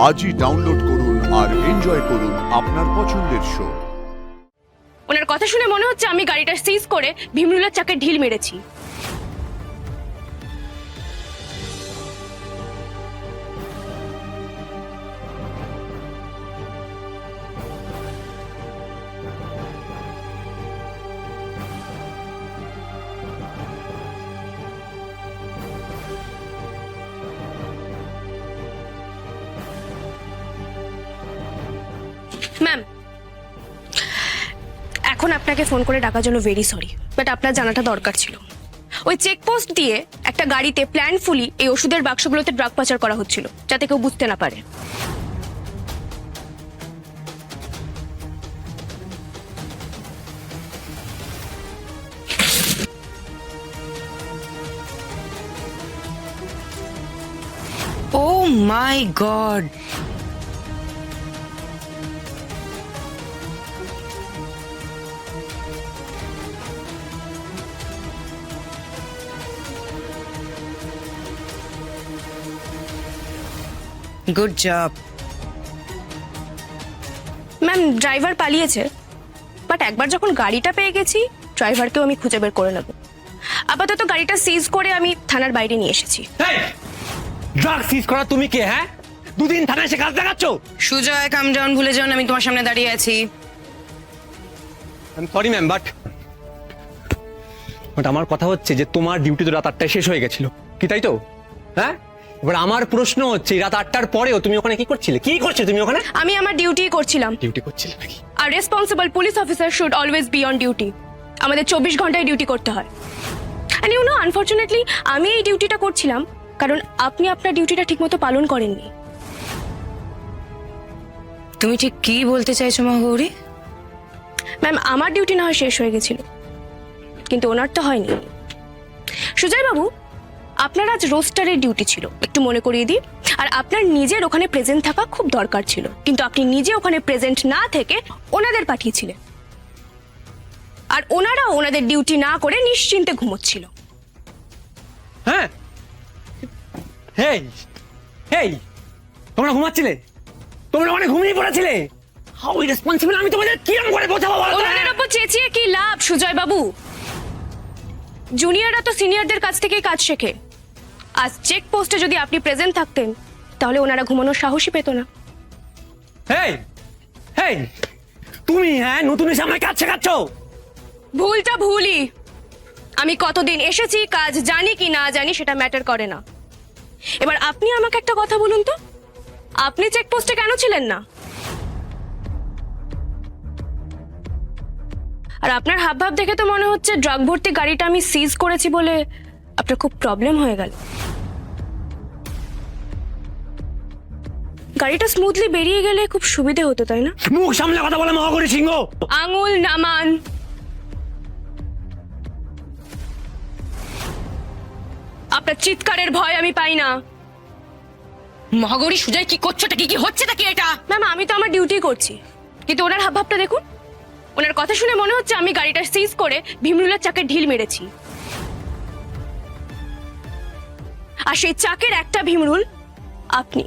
আজই ডাউনলোড করুন আর এনজয় করুন আপনার পছন্দের শো। ওনার কথা শুনে মনে হচ্ছে আমি গাড়িটা সিজ করে ভীমরুলের চাকে ঢিল মেরেছি। ম্যাম, এখন আপনাকে ফোন করে ডাকার জন্য ভেরি সরি, বাট আপনার জানাটা দরকার ছিল। ওই চেকপোস্ট দিয়ে একটা গাড়িতে প্ল্যানফুলি এই ওষুধের বাক্সগুলোতে ড্রাগ পাচার করা হচ্ছিল, যাতে কেউ বুঝতে না পারে। Oh my god, good job. Ma'am, driver পালিয়েছে, বাট একবার যখন গাড়িটা পেয়ে গেছি ড্রাইভারকেও আমি খুঁজে বের করে নেব। আপাতত গাড়িটা সিজ করে আমি থানার বাইরে নিয়ে এসেছি। ড্রাগ সিজ করা তুমি কে? হ্যাঁ, দুদিন থানায় এসে কাজ দেখাচ্ছ। সুজয়, কাম ডাউন, ভুলে যান আমি তোমার সামনে দাঁড়িয়ে আছি। সরি ম্যাম, বাট আমার কথা হচ্ছে যে তোমার ডিউটি তো রাত 8টায় শেষ হয়ে গেছিল, কি তাই তো? হ্যাঁ, এবার আমার প্রশ্ন হচ্ছে রাত 8টার পরেও তুমি ওখানে কি করছিলে? কি করছো তুমি ওখানে? আমি আমার ডিউটি করছিলাম। ডিউটি করছিলে নাকি? আর responsible police officer should always be on duty. আমাদের 24 ঘন্টায় ডিউটি করতে হয়। এন্ড ইউ নো, আনফরচুনেটলি আমি এই ডিউটিটা করছিলাম কারণ আপনি আপনার ডিউটিটা ঠিকমতো পালন করেননি। তুমি ঠিক কি বলতে চাইছো মা গৌরী? ম্যাম, আমার ডিউটি না হয় শেষ হয়ে গেছিল, কিন্তু ওনারটা হয়নি। সুজয় বাবু, আপনার আজ রোস্টারের ডিউটি ছিল, একটু মনে করিয়ে দিই। আর আপনার নিজের ওখানে প্রেজেন্ট থাকা খুব দরকার ছিল, কিন্তু আপনি নিজে ওখানে প্রেজেন্ট না থেকে ওনাদের পাঠিয়েছিলেন, আর ওনারাও ওনাদের ডিউটি না করে নিশ্চিন্তে ঘুমোচ্ছিল। হ্যাঁ, হেই হেই, তোমরা ঘুমাচ্ছিলে? তোমরা ওখানে ঘুমিয়ে পড়েছিলে? How irresponsible! আমি তোমাদের কিরম করে বোঝাবো বলো তো? ওনাদের ওপর চেঁচিয়ে কি লাভ সুজয় বাবু? জুনিয়ররা তো সিনিয়রদের কাছ থেকেই কাজ শেখে। আজ চেক পোস্টে যদি আপনি প্রেজেন্ট থাকতেন তাহলে ওনারা ঘুমানোর সাহসই পেত না। হেই হেই, তুমি হ্যাঁ নতুন এসে আমায় কাজ শেখাচ্ছ? ভুলটা ভুলই। আমি কতদিন এসেছি, কাজ জানি কি না জানি সেটা ম্যাটার করে না। এবার আপনি আমাকে একটা কথা বলুন তো, আপনি চেকপোস্টে কেন ছিলেন না? আর আপনার হাবভাব দেখে তো মনে হচ্ছে ড্রাগ ভর্তি গাড়িটা আমি সিজ করেছি বলে আপনার খুব প্রবলেম হয়ে গেল। গাড়িটা স্মুথলি বেরিয়ে গেলে খুব সুবিধে হতো, তাই না? মুখ সামলে কথা বলে মহাগরি সিংহ। আঙুল নামান। আপনার চিৎকারের ভয় আমি পাই না। মহাগৌরী, সুজয় কি করছো? কি হচ্ছেটা কি এটা? ম্যাম, আমি তো আমার ডিউটি করছি, কিন্তু ওনার হাবভাবটা দেখুন। ওনার কথা শুনে মনে হচ্ছে আমি গাড়িটা সিজ করে ভীমরুলের চাকে ঢিল মেরেছি। আর সেই চাকের একটা ভীমরুল আপনি।